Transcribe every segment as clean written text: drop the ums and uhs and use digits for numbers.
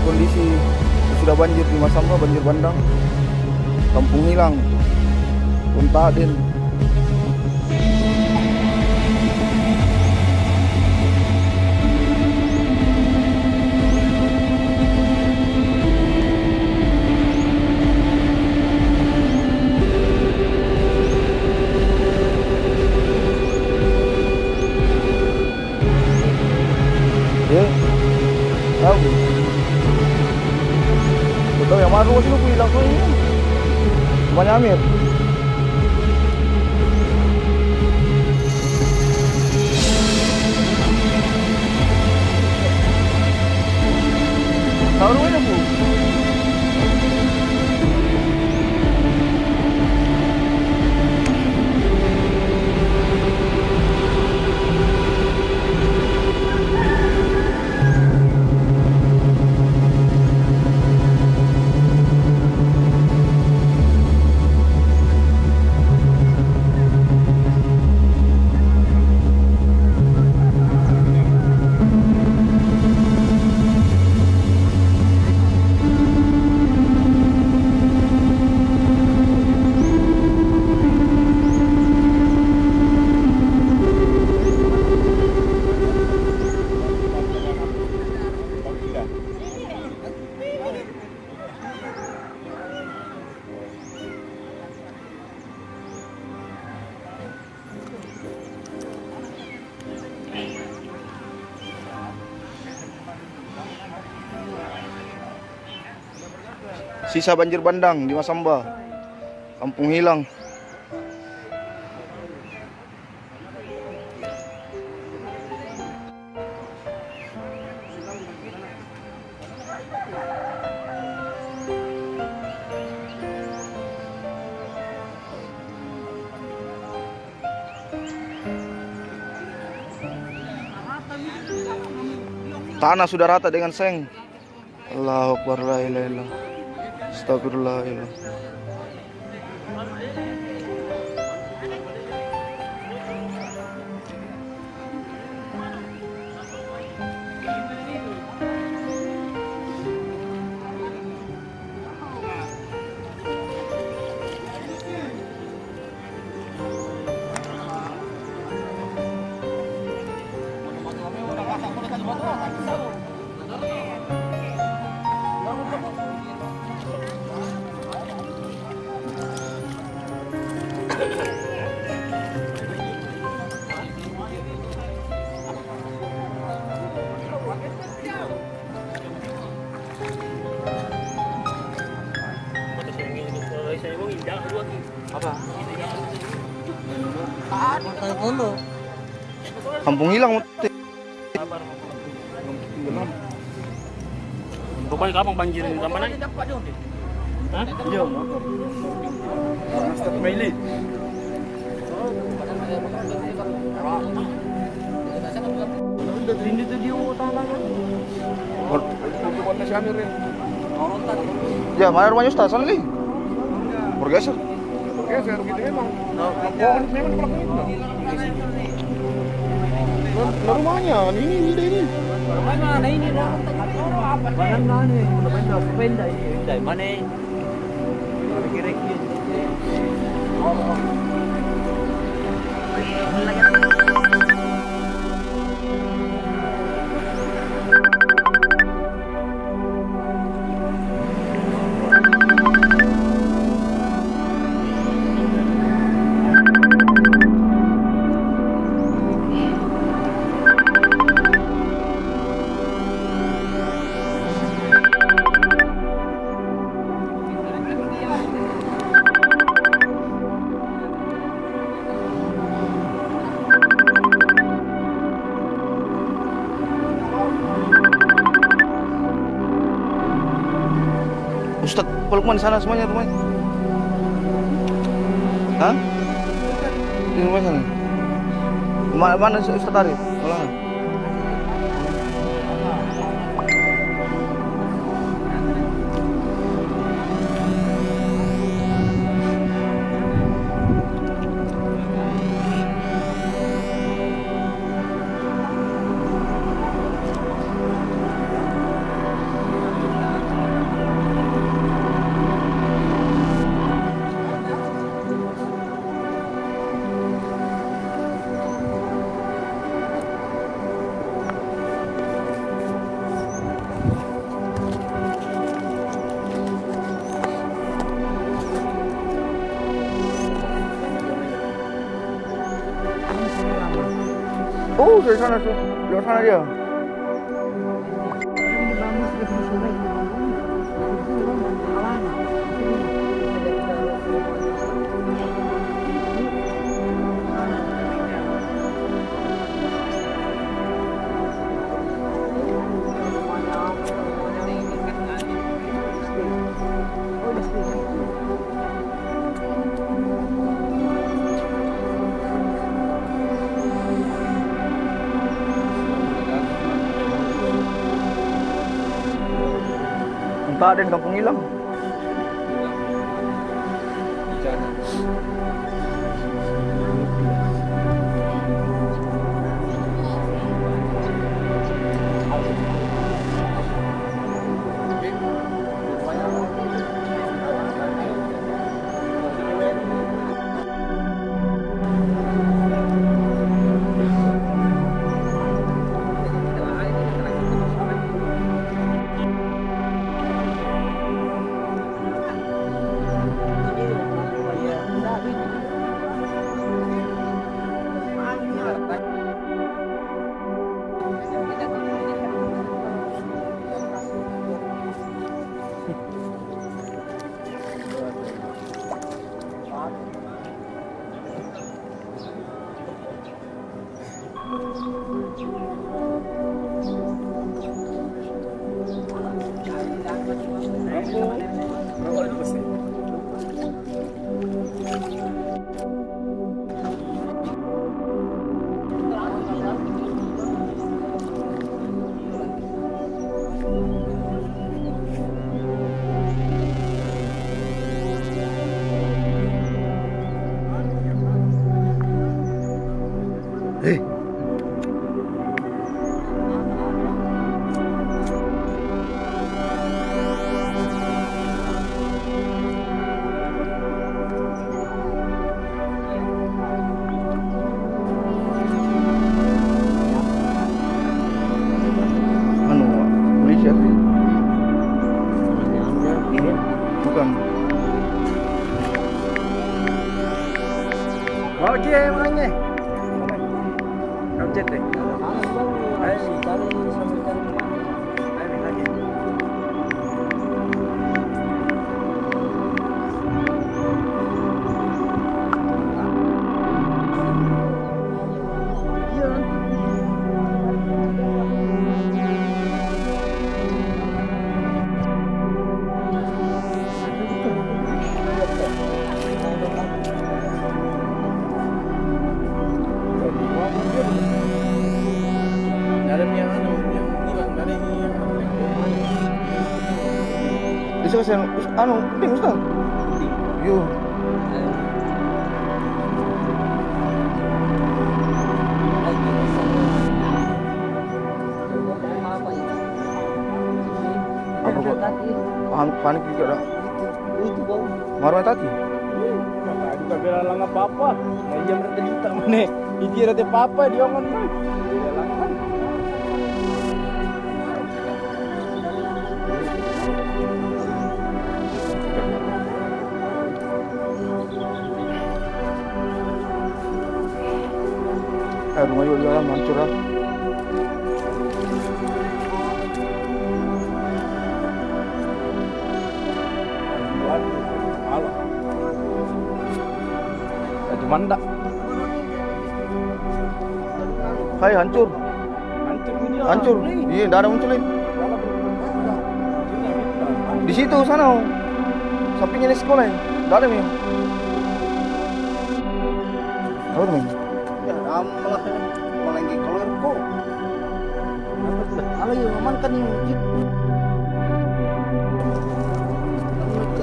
kondisi sudah banjir di Masamba, banjir bandang, kampung hilang, Untaden. Tahu? Betul yang mana sih lu hilang tuh ini? Banyak Amir. Tahu rumahnya Bu? Sisa banjir bandang di Masamba, kampung hilang. Tanah sudah rata dengan seng. Allahu Akbar, la ilaha illallah. Astagfirullahaladzim. Apa? Kampung hilang. Pokoknya kapan banjir di mana? Hah? Iya. Start Maili. Ini tuh dia utara kan? Buatnya si Amir ya. Ya, mana rumahnya Ustaz? Sana nih. Bergeser. Bergeser gitu memang. Memang pelakunya. Nah, rumahnya ini. Mana ini dah? Mana ni? Benda sepeda ini. Dari mana? Kira-kira. Ustadz Pak Lukman di sana semuanya rumahnya. Hah? Di rumah sana. Mana Ustadz Arif? Ulangan. Oh, dari sana tuh. Lewat sana dia. Entah ada di kampung hilang. Eh, anu, polisi asli. Bukan. Oh, dia orangnya. Kau cek deh. Bisa kasih anu, ping Ustaz. Yo. Apa kok? Panik juga dah. Marah tadi. Bapak juga bela lang apa-apa. Iya mereka juta mana? Ini ada apa-apa dia ngomong. Bela lang. Rumah juga hancur lah. Cuman tak Hai, hancur. Hancur. Iya, enggak ada munculin. Di situ sana. Sampingnya di sekolah. Enggak ada, Mim. Apa tuh, Mim? ya malah lagi keluar kok. Kalau yang aman kan yang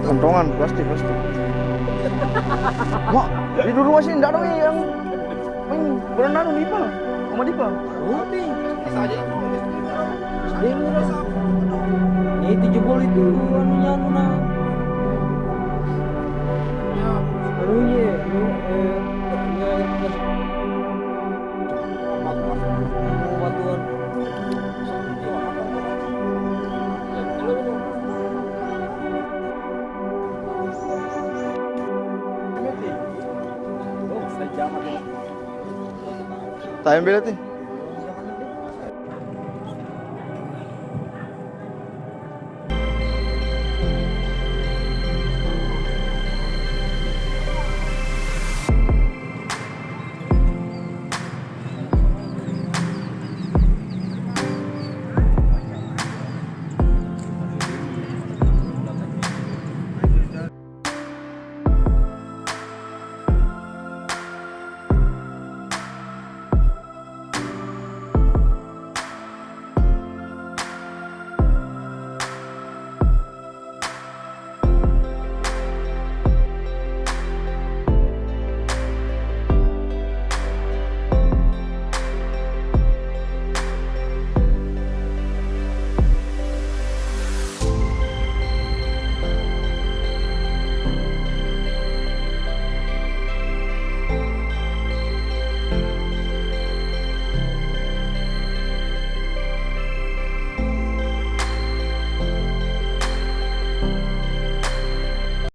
Kantongan plastik. Mak, di rumah sini enggak ada yang berenang Dipa. Sama Dipa. saja itu. Itu jebol itu anunya Nuna. Anunya, batuan. Tak ambil nanti.